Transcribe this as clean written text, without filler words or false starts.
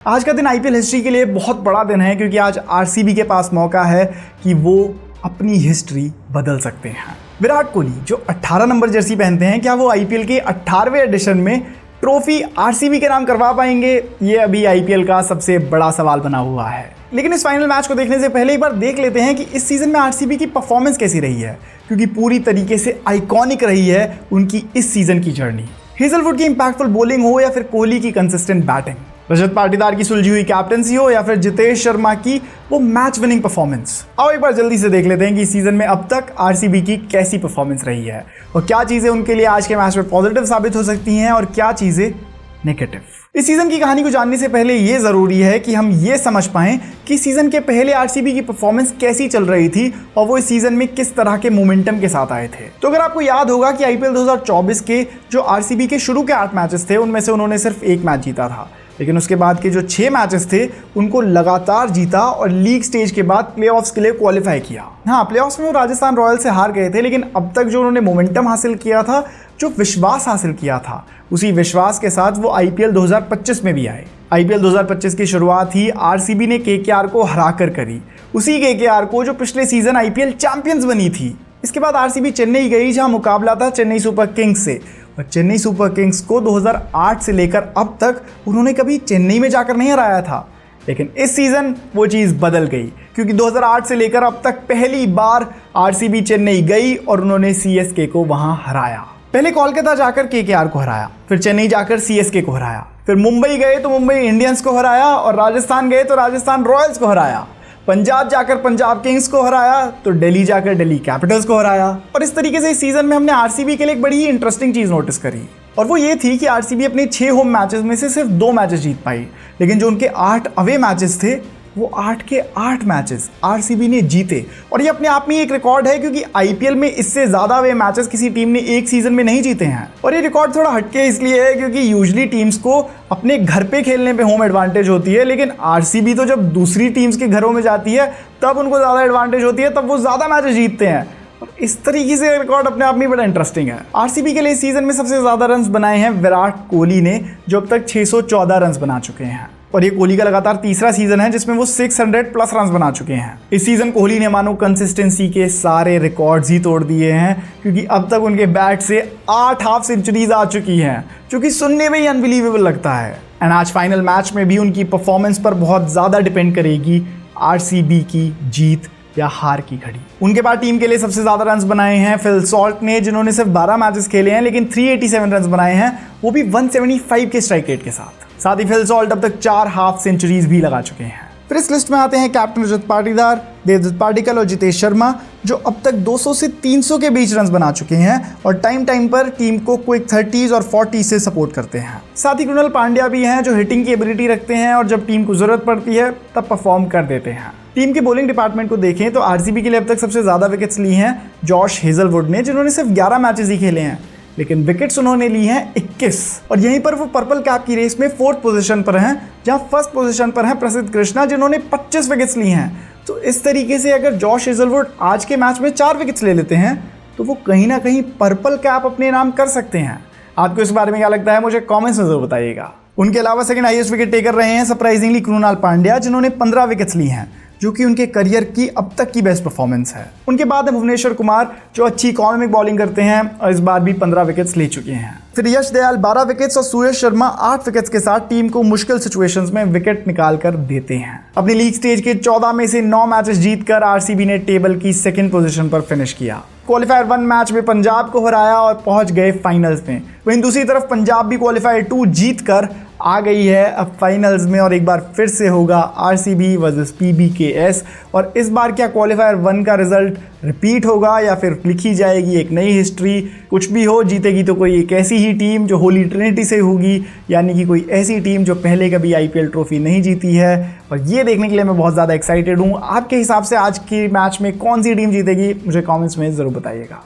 आज का दिन आईपीएल हिस्ट्री के लिए बहुत बड़ा दिन है क्योंकि आज आरसीबी के पास मौका है कि वो अपनी हिस्ट्री बदल सकते हैं। विराट कोहली जो 18 नंबर जर्सी पहनते हैं, क्या वो आईपीएल के 18वें एडिशन में ट्रॉफी आरसीबी के नाम करवा पाएंगे? ये अभी आईपीएल का सबसे बड़ा सवाल बना हुआ है। लेकिन इस फाइनल मैच को देखने से पहले एक बार देख लेते हैं कि इस सीजन में आरसीबी की परफॉर्मेंस कैसी रही है, क्योंकि पूरी तरीके से आइकॉनिक रही है उनकी इस सीजन की जर्नी। हेजलवुड की इंपैक्टफुल बॉलिंग हो या फिर कोहली की कंसिस्टेंट बैटिंग, रजत पाटीदार की सुलझी हुई कैप्टनसी हो या फिर जितेश शर्मा की वो मैच विनिंग परफॉर्मेंस। आओ एक बार जल्दी से देख लेते हैं कि इस सीजन में अब तक आरसीबी की कैसी परफॉर्मेंस रही है और क्या चीजें उनके लिए आज के मैच में पॉजिटिव साबित हो सकती हैं और क्या चीजें नेगेटिव। इस सीजन की कहानी को जानने से पहले ये जरूरी है कि हम ये समझ पाएं कि सीजन के पहले आरसीबी की परफॉर्मेंस कैसी चल रही थी और वो इस सीजन में किस तरह के मोमेंटम के साथ आए थे। तो अगर आपको याद होगा कि आईपीएल 2024 के जो आरसीबी के शुरू के 8 मैचेस थे, उनमें से उन्होंने सिर्फ 1 मैच जीता था, लेकिन उसके बाद के जो 6 मैचेस थे उनको लगातार जीता और लीग स्टेज के बाद प्लेऑफ्स के लिए क्वालिफाई किया। हाँ, प्लेऑफ्स में वो राजस्थान रॉयल्स से हार गए थे, लेकिन अब तक जो उन्होंने मोमेंटम हासिल किया था, जो विश्वास हासिल किया था, उसी विश्वास के साथ वो आईपीएल 2025 में भी आए। आईपीएल 2025 की शुरुआत ही आरसीबी ने केकेआर को हराकर करी, उसी केकेआर को जो पिछले सीजन आईपीएल चैंपियंस बनी थी। इसके बाद आरसीबी चेन्नई गई, जहां मुकाबला था चेन्नई सुपर किंग्स से, और चेन्नई सुपर किंग्स को 2008 से लेकर अब तक उन्होंने कभी चेन्नई में जाकर नहीं हराया था। लेकिन इस सीजन वो चीज़ बदल गई, क्योंकि 2008 से लेकर अब तक पहली बार आरसीबी चेन्नई गई और उन्होंने सीएसके को वहां हराया। पहले कोलकाता जाकर केकेआर को हराया, फिर चेन्नई जाकर सीएसके को हराया, फिर मुंबई गए तो मुंबई इंडियंस को हराया, और राजस्थान गए तो राजस्थान रॉयल्स को हराया, पंजाब जाकर पंजाब किंग्स को हराया, तो दिल्ली जाकर दिल्ली कैपिटल्स को हराया। और इस तरीके से इस सीजन में हमने आरसीबी के लिए एक बड़ी ही इंटरेस्टिंग चीज़ नोटिस करी, और वो ये थी कि आरसीबी अपने 6 होम मैचेस में से सिर्फ 2 मैचेस जीत पाई, लेकिन जो उनके 8 अवे मैचेस थे वो 8 के 8 मैचेस आरसीबी ने जीते। और ये अपने आप में एक रिकॉर्ड है, क्योंकि आईपीएल में इससे ज़्यादा अवे मैचेस किसी टीम ने एक सीजन में नहीं जीते हैं। और ये रिकॉर्ड थोड़ा हटके इसलिए है क्योंकि यूजुअली टीम्स को अपने घर पे खेलने पे होम एडवांटेज होती है, लेकिन आरसीबी तो जब दूसरी टीम्स के घरों में जाती है तब उनको ज़्यादा एडवांटेज होती है, तब वो ज़्यादा मैचेस जीतते हैं। और इस तरीके से रिकॉर्ड अपने आप में बड़ा इंटरेस्टिंग है। आरसीबी के लिए इस सीजन में सबसे ज़्यादा रन्स बनाए हैं विराट कोहली ने, जो अब तक 614 रन्स बना चुके हैं, और ये कोहली का लगातार तीसरा सीजन है जिसमें वो 600 प्लस रन्स बना चुके हैं। इस सीजन कोहली ने मानो कंसिस्टेंसी के सारे रिकॉर्ड्स ही तोड़ दिए हैं, क्योंकि अब तक उनके बैट से 8 हाफ सेंचुरीज आ चुकी हैं, जो कि सुनने में ही अनबिलीवेबल लगता है। एंड आज फाइनल मैच में भी उनकी परफॉर्मेंस पर बहुत ज़्यादा डिपेंड करेगी आरसीबी की जीत या हार की घड़ी। उनके बाद टीम के लिए सबसे ज़्यादा रन्स बनाए हैं फिल सॉल्ट ने, जिन्होंने सिर्फ 12 मैचेस खेले हैं, लेकिन 387 रन्स बनाए हैं, वो भी 175 के स्ट्राइक रेट के साथ ही फिल सॉल्ट अब तक 4 हाफ सेंचुरीज भी लगा चुके हैं। फिर इस लिस्ट में आते हैं कैप्टन रजत पाटीदार, देवदत्त पाडिक्कल और जितेश शर्मा, जो अब तक 200 से 300 के बीच रन्स बना चुके हैं और टाइम पर टीम को क्विक 30s और 40s से सपोर्ट करते हैं। साथ ही कृणाल पांड्या भी हैं, जो हिटिंग की एबिलिटी रखते हैं और जब टीम को जरूरत पड़ती है तब परफॉर्म कर देते हैं। टीम के बॉलिंग डिपार्टमेंट को देखें तो आरसीबी के लिए अब तक सबसे ज़्यादा विकेट्स ली हैं जॉश हेजलवुड ने, जिन्होंने सिर्फ 11 मैचेस ही खेले हैं, लेकिन विकेट्स उन्होंने ली हैं 21। और यहीं पर वो पर्पल कैप की रेस में 4th पोजीशन पर हैं, जहां 1st पोजीशन पर हैं प्रसिद्ध कृष्णा, जिन्होंने 25 विकेट्स ली हैं। तो इस तरीके से अगर जॉश हेजलवुड आज के मैच में 4 विकेट्स ले लेते हैं तो वो कहीं ना कहीं पर्पल कैप अपने नाम कर सकते हैं। आपको इस बारे में क्या लगता है, मुझे कॉमेंट्स में जरूर बताइएगा। उनके अलावा सेकंड हाईएस्ट विकेट टेकर रहे हैं सरप्राइजिंगली कृणाल पांड्या, जिन्होंने 15 विकेट्स ली हैं, जो कि उनके करियर की अब तक की बेस्ट परफॉर्मेंस है। उनके बाद है भुवनेश्वर कुमार, जो अच्छी इकोनॉमिक बॉलिंग करते हैं और इस बार भी 15 विकेट्स ले चुके हैं। फिर यश दयाल 12 विकेट्स और सुयश शर्मा 8 विकेट्स के साथ टीम को मुश्किल सिचुएशंस में विकेट निकाल कर देते हैं। अपनी लीग स्टेज के 14 में से 9 मैचेस जीतकर आरसीबी ने टेबल की 2nd पोजीशन पर फिनिश किया। क्वालिफायर 1 मैच में पंजाब को हराया और पहुंच गए फाइनल्स में। वहीं दूसरी तरफ पंजाब भी क्वालिफायर 2 जीतकर आ गई है अब फाइनल्स में, और एक बार फिर से होगा आरसीबी वर्सेस पीबीकेएस। और इस बार क्या क्वालिफायर 1 का रिजल्ट रिपीट होगा या फिर लिखी जाएगी एक नई हिस्ट्री? कुछ भी हो, जीतेगी तो कोई एक ऐसी ही टीम जो होली ट्रिनिटी से होगी, यानी कि कोई ऐसी टीम जो पहले कभी आईपीएल ट्रॉफी नहीं जीती है। और ये देखने के लिए मैं बहुत ज़्यादा एक्साइटेड हूँ। आपके हिसाब से आज के मैच में कौन सी टीम जीतेगी, मुझे कॉमेंट्स में ज़रूर बताइएगा।